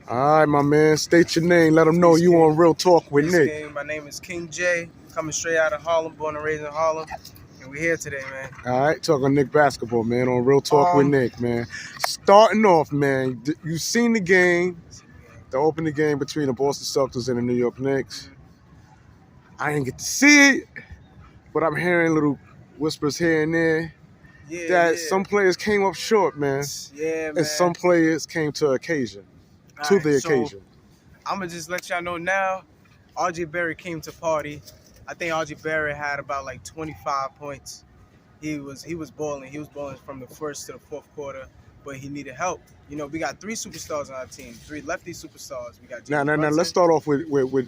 All right, my man. State your name. Let them know Peace, you King. on Real Talk with Peace, Nick. King. My name is King J. Coming straight out of Harlem, born and raised in Harlem. And we're here today, man. All right, talking Nick basketball, man, on Real Talk with Nick, man. Starting off, man, you seen the game, the opening game between the Boston Celtics and the New York Knicks. I didn't get to see it, but I'm hearing little whispers here and there that some players came up short, man. Yeah, man. And some players came to occasion, occasion. I'm going to just let y'all know now, RJ Barrett came to party. I think RJ Barrett had about like 25 points. He was balling. He was balling from the first to the fourth quarter, but he needed help. You know, we got 3 superstars on our team, 3 lefty superstars. We got Jaylen Now, Brunson. let's start off with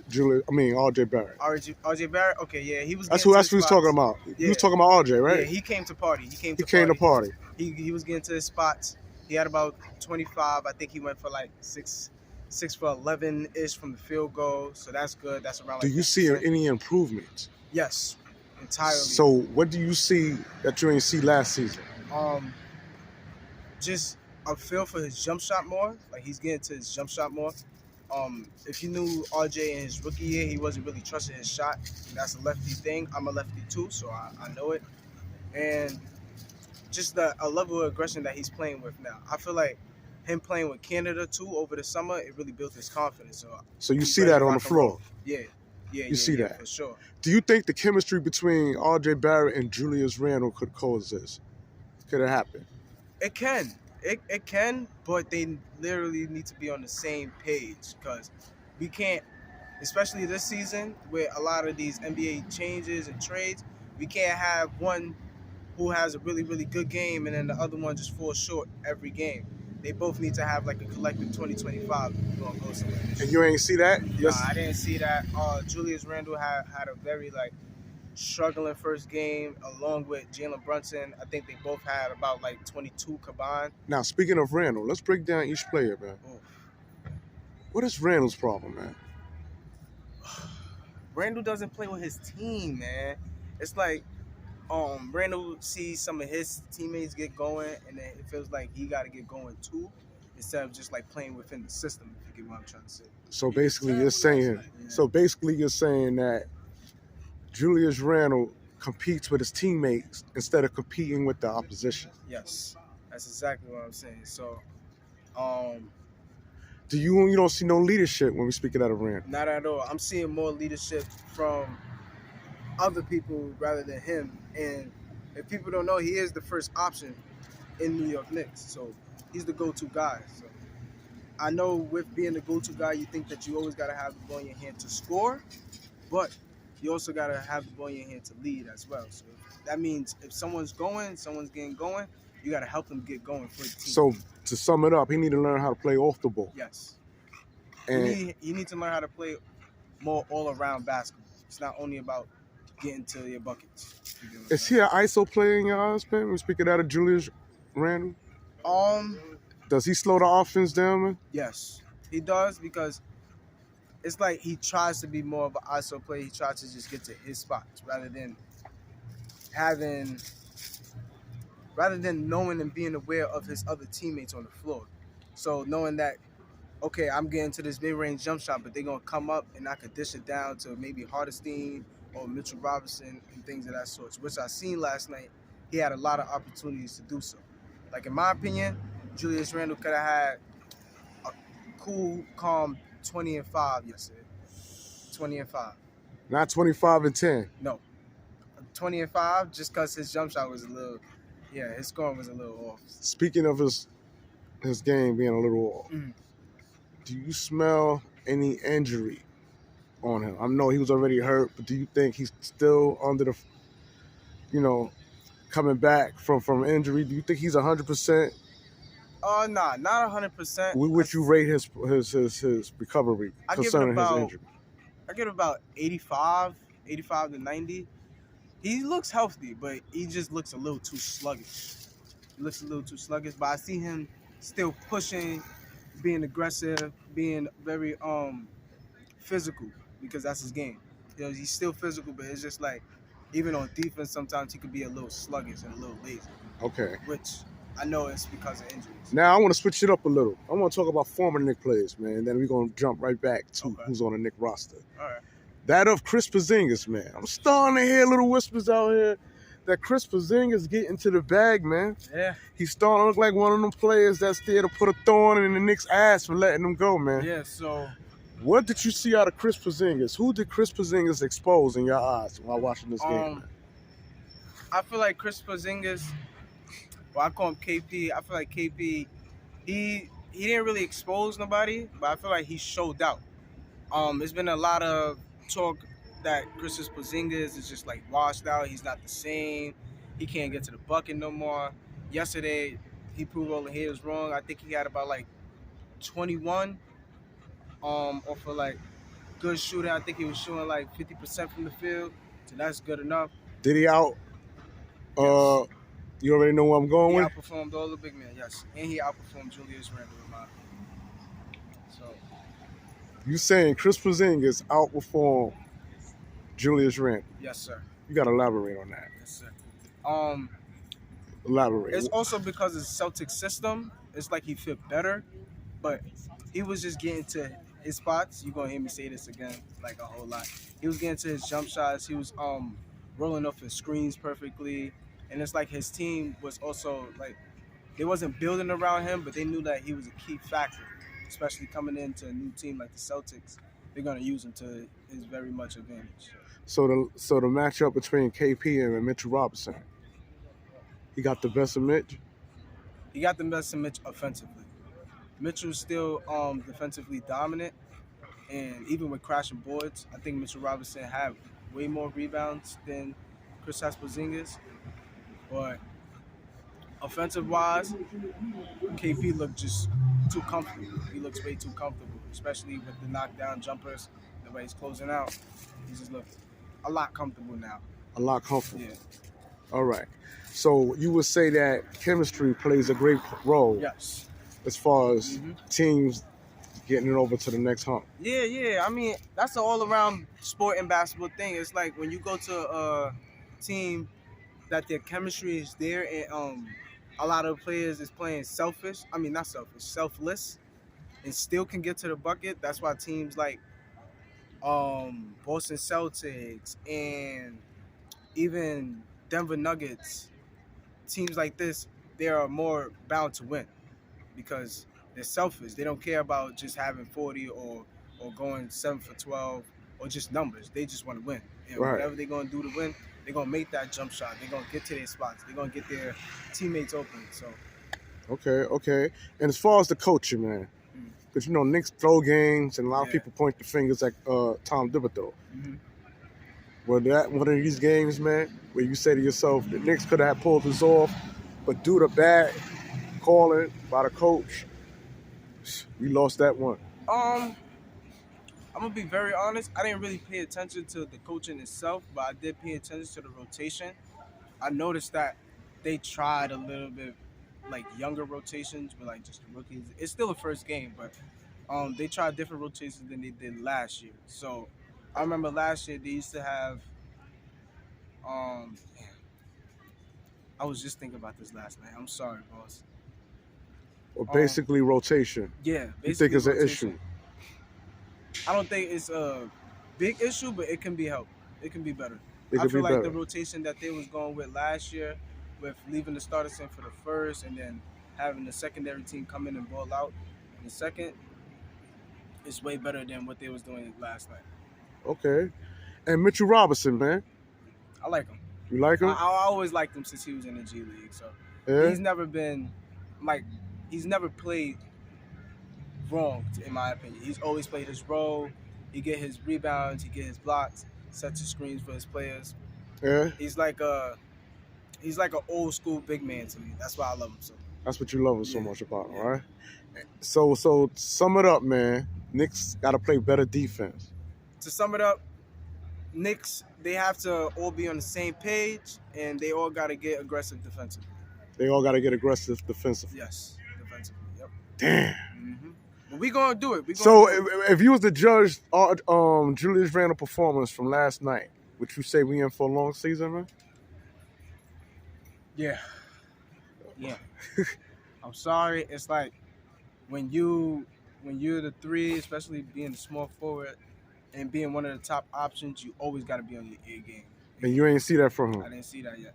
Julius. RJ Barrett. RJ Barrett. Okay, yeah, he was. That's who he was talking about. Yeah. He was talking about RJ, right? Yeah, he came to party. He came to party. He was getting to his spots. He had about 25. I think he went for like 6 for 11-ish from the field goal. So that's good. That's around. Do you see any improvements? Yes, entirely. So what do you see that you ain't see last season? Just a feel for his jump shot more. Like he's getting to his jump shot more. If you knew RJ in his rookie year, he wasn't really trusting his shot. That's a lefty thing. I'm a lefty too, so I know it. And just a level of aggression that he's playing with now. I feel like him playing with Canada too over the summer, it really built his confidence. So you see that on the floor? Yeah. You see that? For sure. Do you think the chemistry between RJ Barrett and Julius Randle could coexist? Could it happen? It can. It can, but they literally need to be on the same page because we can't, especially this season with a lot of these NBA changes and trades, we can't have one who has a really, really good game and then the other one just falls short every game. They both need to have like a collective 2025 going to go somewhere. And you ain't see that? Yes. Nah, I didn't see that. Julius Randle had a very struggling first game along with Jaylen Brunson. I think they both had about 22 combined. Now, speaking of Randle, let's break down each player, man. Oof. What is Randle's problem, man? Randle doesn't play with his team, man. It's like Randle sees some of his teammates get going, and then it feels like he got to get going too, instead of just playing within the system. If you get what I'm trying to say. So basically, you're saying that Julius Randle competes with his teammates instead of competing with the opposition. Yes, that's exactly what I'm saying. So, you don't see no leadership when we speak of that of Randle? Not at all. I'm seeing more leadership from other people rather than him. And if people don't know, he is the first option in New York Knicks. So he's the go-to guy. So I know with being the go-to guy, you think that you always got to have the ball in your hand to score, but you also got to have the ball in your hand to lead as well. So that means if someone's getting going, you got to help them get going for the team. So to sum it up, he need to learn how to play off the ball. Yes. And you need to learn how to play more all-around basketball. It's not only about getting to your buckets. Is he an ISO player in your eyes, man? When we speak of that of Julius Randle? Does he slow the offense down, man? Yes, he does, because it's like he tries to be more of an ISO player. He tries to just get to his spots rather than knowing and being aware of his other teammates on the floor. So knowing that, okay, I'm getting to this mid-range jump shot, but they're going to come up and I could dish it down to maybe Hardestein or Mitchell Robinson and things of that sort, which I seen last night. He had a lot of opportunities to do so. In my opinion, Julius Randle could have had a cool, calm 20-5 yesterday. 20-5. Not 25-10. No. 20-5, just because his jump shot was his scoring was a little off. Speaking of his game being a little off, do you smell any injury on him? I know he was already hurt, but do you think he's still under the, coming back from injury? Do you think he's 100%? Nah, not 100%. Would you rate his recovery concerning his injury? I give it about 85 to 90. He looks healthy, but he just looks a little too sluggish. But I see him still pushing, being aggressive, being very physical, because that's his game. He's still physical, but it's just even on defense, sometimes he could be a little sluggish and a little lazy. Okay. Which I know it's because of injuries. Now, I want to switch it up a little. I want to talk about former Knicks players, man. And then we're going to jump right back to who's on the Knicks roster. All right. That of Kristaps Porzingis, man. I'm starting to hear little whispers out here that Kristaps Porzingis getting to the bag, man. Yeah. He's starting to look like one of them players that's there to put a thorn in the Knicks' ass for letting them go, man. Yeah, so... What did you see out of Kristaps Porzingis? Who did Kristaps Porzingis expose in your eyes while watching this game, man? I feel like Kristaps Porzingis, well, I call him KP. I feel like KP, he didn't really expose nobody, but I feel like he showed out. There's been a lot of talk that Kristaps Porzingis is just like washed out. He's not the same. He can't get to the bucket no more. Yesterday, he proved all the haters wrong. I think he had about like 21 off of like good shooting. I think he was shooting like 50% from the field, so that's good enough. Did he out? Yes. You already know where I'm going with? He outperformed all the big men, yes. And he outperformed Julius Randle in my opinion. So You saying Kristaps Porzingis outperformed Julius Randle? yes, sir. You got to elaborate on that. Yes, sir. Elaborate. It's also because of the Celtics system. It's like he fit better, but he was just getting to his spots. You're gonna hear me say this again like a whole lot. He was getting to his jump shots. He was rolling off his screens perfectly. And it's like his team was also like, they wasn't building around him, but they knew that he was a key factor, especially coming into a new team like the Celtics. They're gonna use him to his very much advantage. So the matchup between KP and Mitchell Robinson, he got the best of Mitch? He got the best of Mitch offensively. Mitchell's still defensively dominant, and even with crashing boards, I think Mitchell Robinson had way more rebounds than Kristaps Porzingis. But offensive-wise, KP looked just too comfortable. He looks way too comfortable, especially with the knockdown jumpers, the way he's closing out. He just looks a lot comfortable now. A lot comfortable. Yeah. All right. So you would say that chemistry plays a great role. Yes. As far as teams getting it over to the next hump. Yeah. I mean, that's an all-around sport and basketball thing. It's like when you go to a team that their chemistry is there and a lot of players is playing selfless, and still can get to the bucket. That's why teams like Boston Celtics and even Denver Nuggets, teams like this, they are more bound to win because they're selfish. They don't care about just having 40 or going 7 for 12 or just numbers. They just want to win. And whatever they're going to do to win, they're going to make that jump shot. They're going to get to their spots. They're going to get their teammates open. So. Okay. And as far as the coaching, man, because, Knicks throw games and a lot of people point the fingers at Tom Thibodeau. Well, that one of these games, man, where you say to yourself, the Knicks could have pulled this off, but due to bad calling by the coach, we lost that one. I'm going to be very honest. I didn't really pay attention to the coaching itself, but I did pay attention to the rotation. I noticed that they tried a little bit like younger rotations with like just the rookies. It's still a first game, but they tried different rotations than they did last year. So I remember last year they used to have I was just thinking about this last night. I'm sorry, boss. Well, basically rotation. Yeah. You think it's an issue? I don't think it's a big issue, but it can be helped. It can be better. I feel like the rotation that they was going with last year, with leaving the starters in for the first and then having the secondary team come in and ball out in the second, is way better than what they was doing last night. Okay. And Mitchell Robinson, man. I like him. You like him? I always liked him since he was in the G League. So he's never been he's never played wrong, in my opinion. He's always played his role. He get his rebounds, he get his blocks, sets his screens for his players. Yeah. He's like an old school big man to me. That's why I love him so. That's what you love him so much about him, right? So sum it up, man. Knicks got to play better defense. To sum it up, Knicks, they have to all be on the same page, and they all got to get aggressive defensively. They all got to get aggressive defensively. Yes, defensively. Yep. Damn. But we gonna do it. If you was to judge Julius Randle performance from last night, would you say we in for a long season, man? Yeah. Yeah. I'm sorry. It's like when you're the three, especially being the small forward and being one of the top options, you always got to be on your A game. And you ain't see that from him. I didn't see that yet.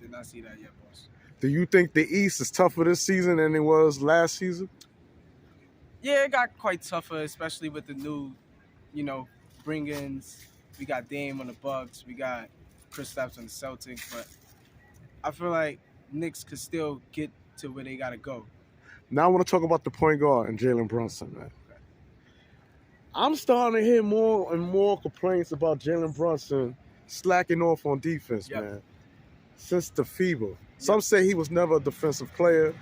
Did not see that yet, boss. Do you think the East is tougher this season than it was last season? Yeah, it got quite tougher, especially with the new, bring-ins. We got Dame on the Bucks. We got Kristaps on the Celtics. But I feel like Knicks could still get to where they got to go. Now I want to talk about the point guard and Jaylen Brunson, man. Okay. I'm starting to hear more and more complaints about Jaylen Brunson slacking off on defense, man. Since the FIBA. Some say he was never a defensive player,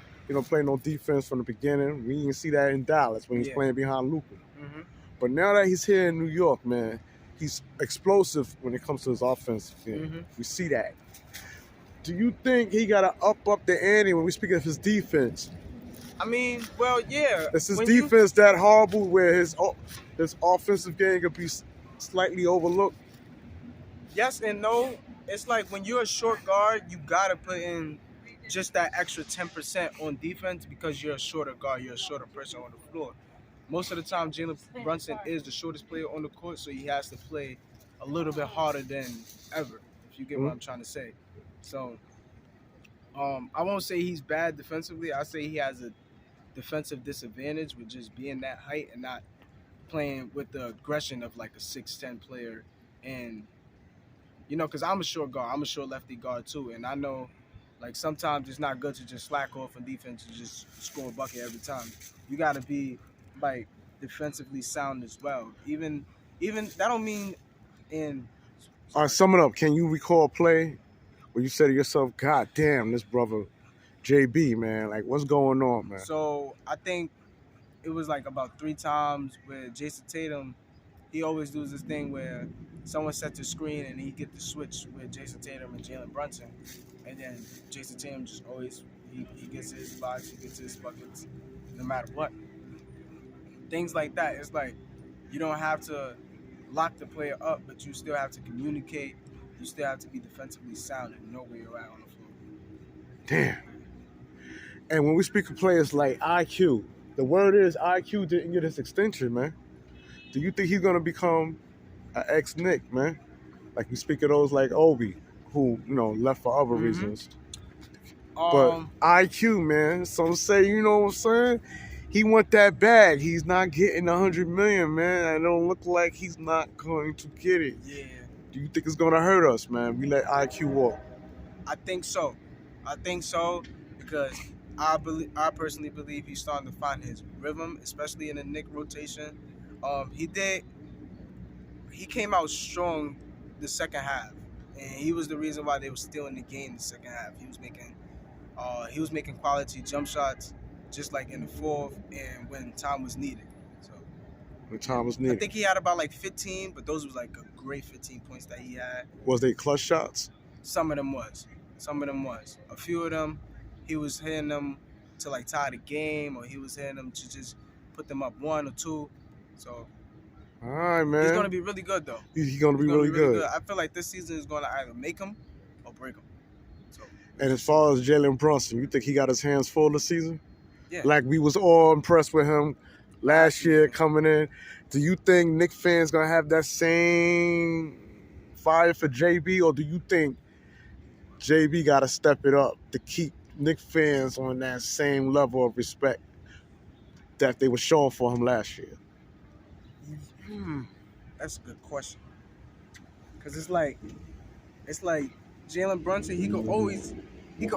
playing on defense from the beginning. We didn't see that in Dallas when he was playing behind Luka. Mm-hmm. But now that he's here in New York, man, he's explosive when it comes to his offensive game. Mm-hmm. We see that. Do you think he got to up the ante when we speak of his defense? I mean, well, yeah. Is his defense that horrible where his offensive game could be slightly overlooked? Yes and no. It's like when you're a short guard, you got to put in just that extra 10% on defense because you're a shorter guard. You're a shorter person on the floor. Most of the time, Jaylen Brunson is the shortest player on the court, so he has to play a little bit harder than ever, if you get what I'm trying to say. So I won't say he's bad defensively. I say he has a defensive disadvantage with just being that height and not playing with the aggression of like a 6'10" player. And, because I'm a short guard. I'm a short lefty guard too. And I know, like, sometimes it's not good to just slack off on defense and just score a bucket every time. You got to be, like, defensively sound as well. Even that don't mean in... All right, sum it up. Can you recall a play where you say to yourself, God damn, this brother JB, man, like, what's going on, man? So I think it was like about 3 times where Jason Tatum, he always does this thing where someone sets the screen and he get the switch with Jason Tatum and Jaylen Brunson. And then Jason Tatum just always, he gets his blocks, he gets his buckets, no matter what. Things like that. It's like you don't have to lock the player up, but you still have to communicate. You still have to be defensively sound and know where you're at on the floor. Damn. And when we speak of players like IQ, the word is IQ didn't get his extension, man. Do you think he's going to become an ex-Knick, man? Like we speak of those like Obi, who, left for other reasons. But IQ, man, some say, you know what I'm saying? He want that bag. He's not getting $100 million, man. It don't look like he's not going to get it. Yeah. Do you think it's going to hurt us, man? We let IQ walk. I think so because I personally believe he's starting to find his rhythm, especially in the Knick rotation. He came out strong the second half, and he was the reason why they were still in the game the second half. He was making quality jump shots, just like in the fourth and when time was needed. So when time was needed, I think he had about like 15, but those was like a great 15 points that he had. Was they clutch shots? Some of them was. A few of them, he was hitting them to like tie the game, or he was hitting them to just put them up 1 or 2. So, all right, man. He's going to be really good, though. He's going to be really good. I feel like this season is going to either make him or break him. So, and as far as Jaylen Brunson, you think he got his hands full this season? Yeah. Like we was all impressed with him last year coming in. Do you think Knicks fans going to have that same fire for JB, or do you think JB got to step it up to keep Knicks fans on that same level of respect that they were showing for him last year? That's a good question. Because it's like Jaylen Brunson, he could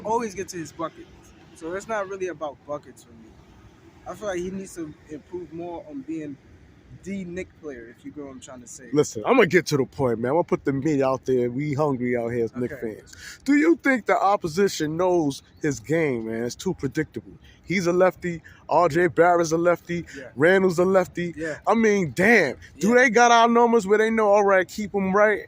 always get to his buckets. So it's not really about buckets for me. I feel like he needs to improve more on being the Knick player, if you get what I'm trying to say. Listen, I'm going to get to the point, man. I'm going to put the meat out there. We hungry out here as Knick fans. Do you think the opposition knows his game, man? It's too predictable. He's a lefty. R.J. Barrett's a lefty. Yeah. Randle's a lefty. Yeah. I mean, damn. Do they got our numbers where they know, all right, keep them right?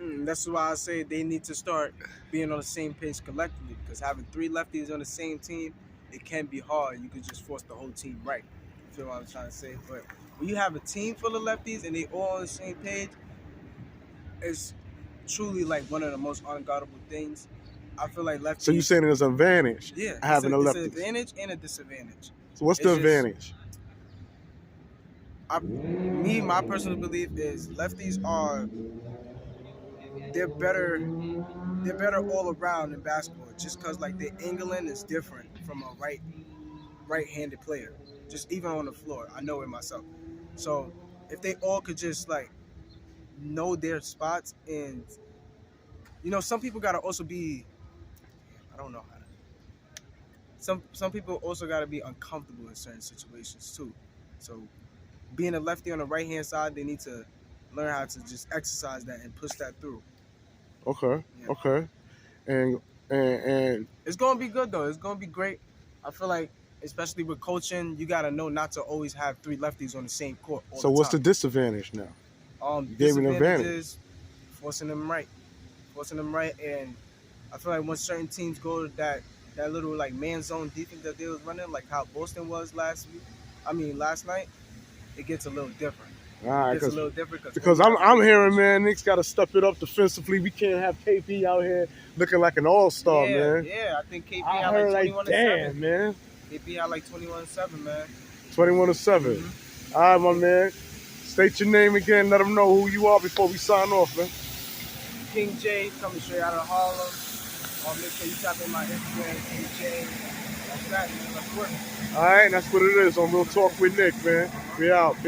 That's why I say they need to start being on the same page collectively, because having 3 lefties on the same team, it can be hard. You can just force the whole team right. You feel what I'm trying to say? But when you have a team full of lefties and they all on the same page, it's truly like one of the most unguardable things. I feel like lefties. So you saying there's an advantage? Yeah, having it's a an lefty. advantage and a disadvantage. So what's the advantage? My personal belief is lefties they're better all around in basketball, just because like their angling is different from a right-handed player. Just even on the floor, I know it myself. So if they all could just like know their spots, and some people gotta also be, I don't know how to. Some people also gotta be uncomfortable in certain situations too. So being a lefty on the right hand side, they need to learn how to just exercise that and push that through. Okay. Yeah. Okay. And It's gonna be good though. It's gonna be great. I feel like, especially with coaching, you gotta know not to always have three lefties on the same court all so the what's time. the disadvantage now? You gave me an Disadvantage advantage. is forcing them right, and I feel like when certain teams go to that little like man zone defense that they was running, like how Boston was last night, it gets a little different. All right, It gets a little different because I'm hearing, man, Knicks got to step it up defensively. We can't have KP out here looking like an all-star, man. Yeah, I think KP I had heard like like 21 and 7. man. KP had like 21-7, man. 21-7. Mm-hmm. All right, my man. State your name again. Let them know who you are before we sign off, man. King J, coming straight out of Harlem. Make sure you tap in my Instagram, King J. That's that, man. Let's work. All right, that's what it is on Real Talk with Nick, man. We out. Peace.